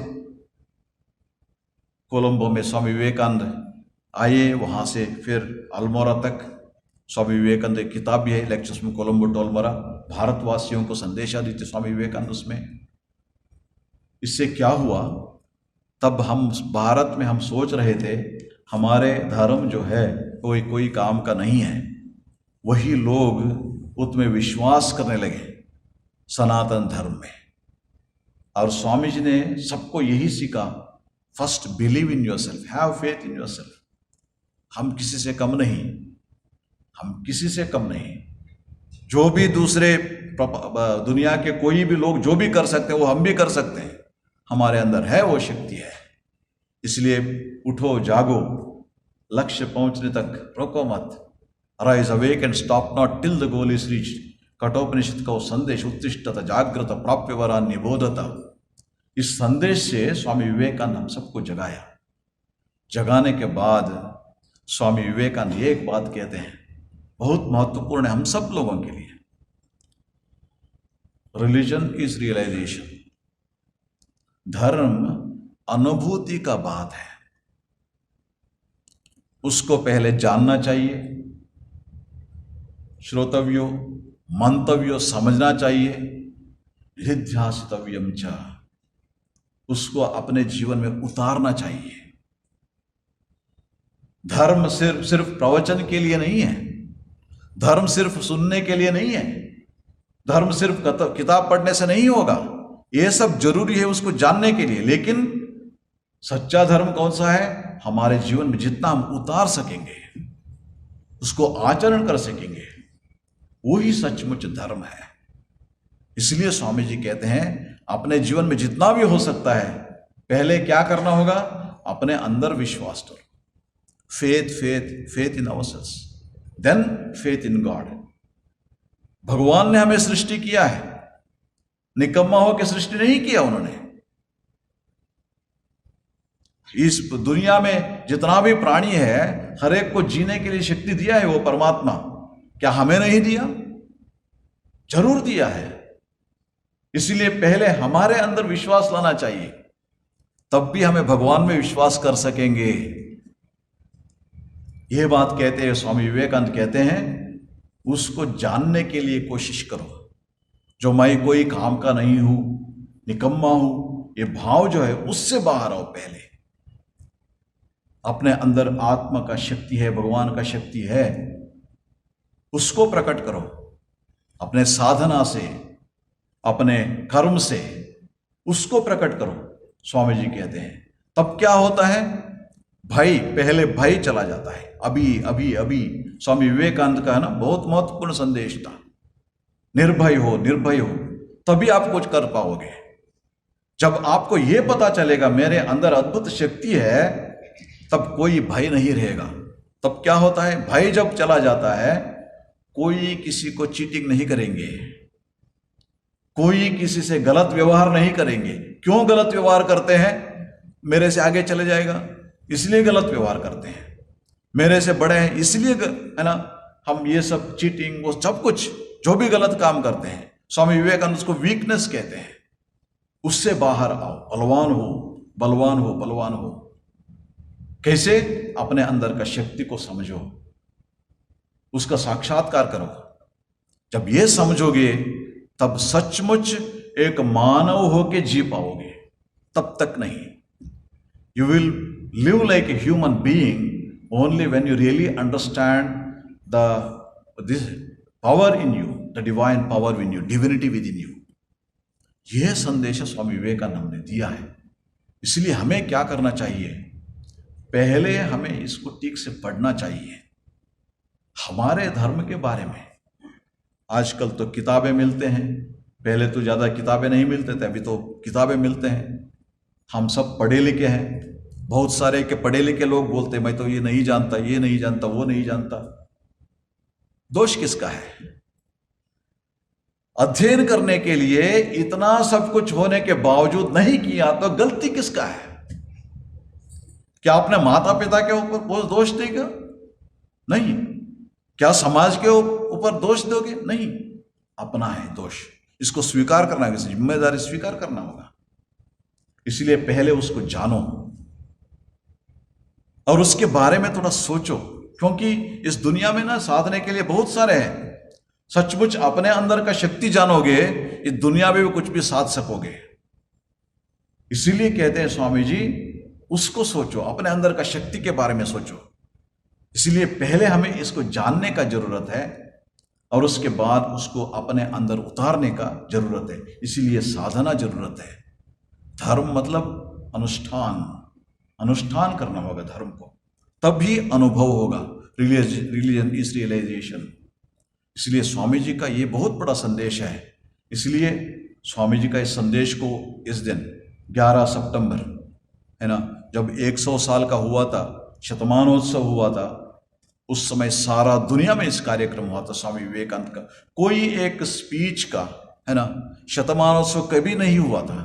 कोलंबो में स्वामी विवेकानंद आए, वहां से फिर अल्मोड़ा तक स्वामी विवेकानंद एक किताब भी है, लेक्चर्स में कोलंबो टू अल्मोड़ा, भारतवासियों को संदेशा देते स्वामी विवेकानंद उसमें। इससे क्या हुआ, तब हम भारत में हम सोच रहे थे हमारे धर्म जो है कोई काम का नहीं है, वही लोग उसमें विश्वास करने लगे सनातन धर्म में। और स्वामी जी ने सबको यही सीखा, first believe in yourself, have faith in yourself. हम किसी से कम नहीं, हम किसी से कम नहीं। जो भी दूसरे दुनिया के कोई भी लोग जो भी कर सकते हैं वो हम भी कर सकते हैं, हमारे अंदर है वो शक्ति है। इसलिए उठो जागो, लक्ष्य पहुंचने तक रुको मत। Rise awake and stop not till the goal is reached. Kathopanishad का वो संदेश, उत्तिष्ठत जागृत प्राप्य वरान निबोधता, इस संदेश से स्वामी विवेकानंद हम सबको जगाया। जगाने के बाद स्वामी विवेकानंद एक बात कहते हैं, बहुत महत्वपूर्ण है हम सब लोगों के लिए, रिलीजन इज रियलाइजेशन। धर्म अनुभूति का बात है, उसको पहले जानना चाहिए, श्रोतव्यो मंतव्यो समझना चाहिए, हृदयासितव्यम च, उसको अपने जीवन में उतारना चाहिए। धर्म सिर्फ प्रवचन के लिए नहीं है, धर्म सिर्फ सुनने के लिए नहीं है, धर्म सिर्फ किताब पढ़ने से नहीं होगा। यह सब जरूरी है उसको जानने के लिए, लेकिन सच्चा धर्म कौन सा है, हमारे जीवन में जितना हम उतार सकेंगे, उसको आचरण कर सकेंगे, वही सचमुच धर्म है। इसलिए स्वामी जी कहते हैं अपने जीवन में जितना भी हो सकता है पहले क्या करना होगा, अपने अंदर विश्वास करो। Faith in ourselves, then faith in God. भगवान ने हमें सृष्टि किया है, निकम्मा होकर सृष्टि नहीं किया उन्होंने। इस दुनिया में जितना भी प्राणी है, हर एक को जीने के लिए शक्ति दिया है वो परमात्मा। क्या हमें नहीं दिया? जरूर दिया है। इसलिए पहले हमारे अंदर विश्वास लाना चाहिए, तब भी हमें भगवान में विश्वास कर सकेंगे। यह बात कहते हैं स्वामी विवेकानंद, कहते हैं उसको जानने के लिए कोशिश करो। जो मैं कोई काम का नहीं हूं, निकम्मा हूं, ये भाव जो है उससे बाहर आओ। पहले अपने अंदर आत्मा का शक्ति है, भगवान का शक्ति है, उसको प्रकट करो अपने साधना से, अपने कर्म से उसको प्रकट करो। स्वामी जी कहते हैं तब क्या होता है, भय, पहले भय चला जाता है। अभी अभी अभी स्वामी विवेकानंद का है ना बहुत महत्वपूर्ण संदेश था, निर्भय हो, निर्भय हो, तभी आप कुछ कर पाओगे। जब आपको यह पता चलेगा मेरे अंदर अद्भुत शक्ति है, तब कोई भय नहीं रहेगा। तब क्या होता है, भय जब चला जाता है, कोई किसी को चीटिंग नहीं करेंगे, कोई किसी से गलत व्यवहार नहीं करेंगे। क्यों गलत व्यवहार करते हैं? मेरे से आगे चले जाएगा इसलिए गलत व्यवहार करते हैं, मेरे से बड़े हैं इसलिए, है ना, हम ये सब चीटिंग, वो सब कुछ जो भी गलत काम करते हैं, स्वामी विवेकानंद उसको वीकनेस कहते हैं। उससे बाहर आओ, बलवान हो, बलवान हो, बलवान हो। कैसे? अपने अंदर का शक्ति को समझो, उसका साक्षात्कार करो। जब ये समझोगे तब सचमुच एक मानव होके जी पाओगे, तब तक नहीं। You will live like a human being only when you really understand this power in you, the divine power in you, divinity with in you. यह संदेश स्वामी विवेकानंद ने दिया है। इसलिए हमें क्या करना चाहिए, पहले हमें इसको ठीक से पढ़ना चाहिए। हमारे धर्म के बारे में आजकल तो किताबें मिलते हैं, पहले तो ज़्यादा किताबें नहीं मिलते थे, अभी तो किताबें मिलते हैं। हम सब पढ़े लिखे हैं। बहुत सारे के पढ़े लिखे लोग बोलते हैं मैं तो ये नहीं जानता, ये नहीं जानता, वो नहीं जानता। दोष किसका है? अध्ययन करने के लिए इतना सब कुछ होने के बावजूद नहीं किया तो गलती किसका है? क्या अपने माता पिता के ऊपर दोष देगा? नहीं। क्या समाज के ऊपर दोष दोगे? नहीं। अपना है दोष, इसको स्वीकार करना है, जिम्मेदारी स्वीकार करना होगा। इसलिए पहले उसको जानो और उसके बारे में थोड़ा सोचो, क्योंकि इस दुनिया में ना साधने के लिए बहुत सारे हैं। सचमुच अपने अंदर का शक्ति जानोगे, इस दुनिया में भी कुछ भी साध सकोगे। इसीलिए कहते हैं स्वामी जी, उसको सोचो, अपने अंदर का शक्ति के बारे में सोचो। इसलिए पहले हमें इसको जानने का जरूरत है और उसके बाद उसको अपने अंदर उतारने का जरूरत है। इसीलिए साधना जरूरत है। धर्म मतलब अनुष्ठान, अनुष्ठान करना होगा धर्म को, तभी अनुभव होगा। Religion is realisation. इसलिए स्वामी जी का ये बहुत बड़ा संदेश है। इसलिए स्वामी जी का इस संदेश को इस दिन 11 सितंबर है ना, जब 100 साल का हुआ था, शतमानोत्सव हुआ था, उस समय सारा दुनिया में इस कार्यक्रम हुआ था स्वामी विवेकानंद का। कोई एक स्पीच का, है ना, शतमानोत्सव कभी नहीं हुआ था।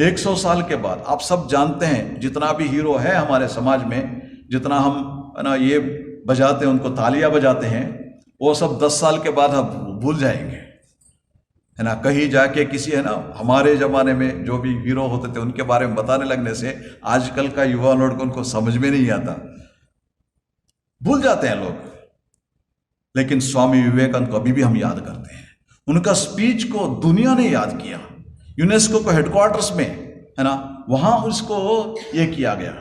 100 साल के बाद आप सब जानते हैं, जितना भी हीरो है हमारे समाज में, जितना हम, है ना, ये बजाते हैं, उनको तालियां बजाते हैं, वो सब 10 साल के बाद हम भूल जाएंगे, है ना। कहीं जाके किसी, है ना, हमारे जमाने में जो भी हीरो होते थे उनके बारे में बताने लगने से आजकल का युवा लोग को उनको समझ में नहीं आता, भूल जाते हैं लोग। लेकिन स्वामी विवेकानंद को अभी भी हम याद करते हैं। उनका स्पीच को दुनिया ने याद किया। यूनेस्को को हेडक्वार्टर्स में, है ना, वहां उसको ये किया गया।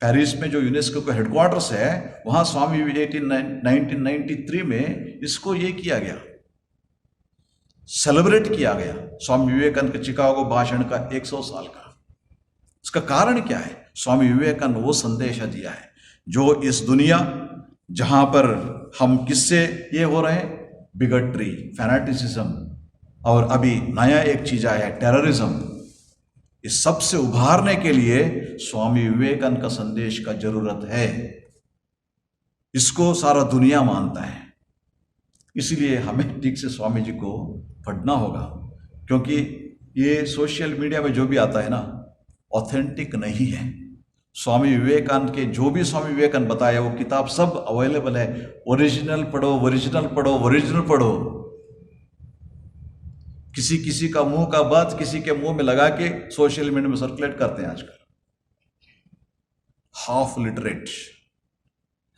पेरिस में जो यूनेस्को का हेडक्वार्टर्स है, वहां स्वामी 1993 में इसको ये किया गया, सेलिब्रेट किया गया, स्वामी विवेकानंद के चिकागो भाषण का 100 साल का। इसका कारण क्या है? स्वामी विवेकानंद वो संदेश दिया है जो इस दुनिया, जहां पर हम किससे ये हो रहे हैं, बिगटरी, फैनाटिसिज्म, और अभी नया एक चीज आया है टेररिज्म, इस सब से उभारने के लिए स्वामी विवेकानंद का संदेश का जरूरत है। इसको सारा दुनिया मानता है। इसलिए हमें ठीक से स्वामी जी को पढ़ना होगा, क्योंकि ये सोशल मीडिया में जो भी आता है ना, ऑथेंटिक नहीं है। स्वामी विवेकानंद के जो भी स्वामी विवेकानंद बताया वो किताब सब अवेलेबल है। ओरिजिनल पढ़ो, ओरिजिनल पढ़ो, ओरिजिनल पढ़ो। किसी किसी का मुंह का बात किसी के मुंह में लगा के सोशल मीडिया में सर्कुलेट करते हैं आजकल, हाफ लिटरेट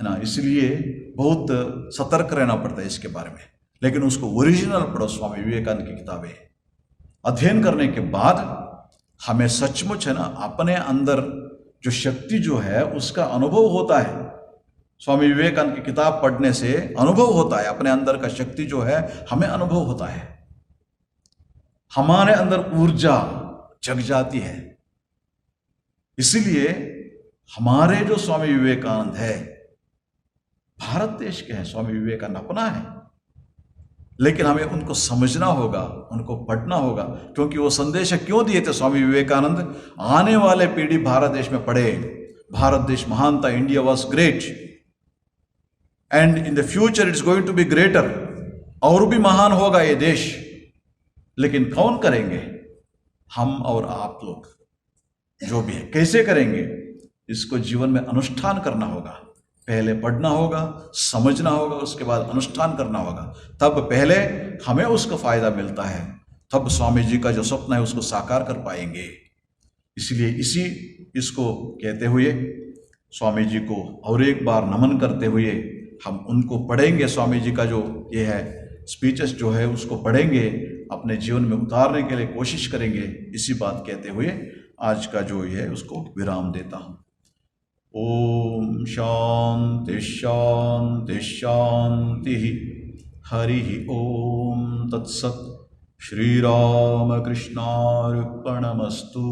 है ना। इसलिए बहुत सतर्क रहना पड़ता है इसके बारे में। लेकिन उसको ओरिजिनल पढ़ो, स्वामी विवेकानंद की किताबें अध्ययन करने के बाद हमें सचमुच है ना अपने अंदर जो शक्ति जो है उसका अनुभव होता है। स्वामी विवेकानंद की किताब पढ़ने से अनुभव होता है, अपने अंदर का शक्ति जो है हमें अनुभव होता है, हमारे अंदर ऊर्जा जग जाती है। इसीलिए हमारे जो स्वामी विवेकानंद है, भारत देश के हैं, स्वामी विवेकानंद अपना है, लेकिन हमें उनको समझना होगा, उनको पढ़ना होगा। क्योंकि वो संदेश क्यों दिए थे स्वामी विवेकानंद? आने वाले पीढ़ी भारत देश में पढ़े, भारत देश महान था, India was great and in the future it's going to be greater. और भी महान होगा ये देश, लेकिन कौन करेंगे? हम और आप लोग जो भी है। कैसे करेंगे? इसको जीवन में अनुष्ठान करना होगा। पहले पढ़ना होगा, समझना होगा, उसके बाद अनुष्ठान करना होगा। तब पहले हमें उसका फायदा मिलता है, तब स्वामी जी का जो स्वप्न है उसको साकार कर पाएंगे। इसलिए इसको कहते हुए स्वामी जी को और एक बार नमन करते हुए हम उनको पढ़ेंगे। स्वामी जी का जो ये है स्पीचेस जो है उसको पढ़ेंगे, अपने जीवन में उतारने के लिए कोशिश करेंगे। इसी बात कहते हुए आज का जो ये है उसको विराम देता हूँ। ओम शांति शांति शांति। हरि ओम तत्सत। श्री राम कृष्णार्पणमस्तु।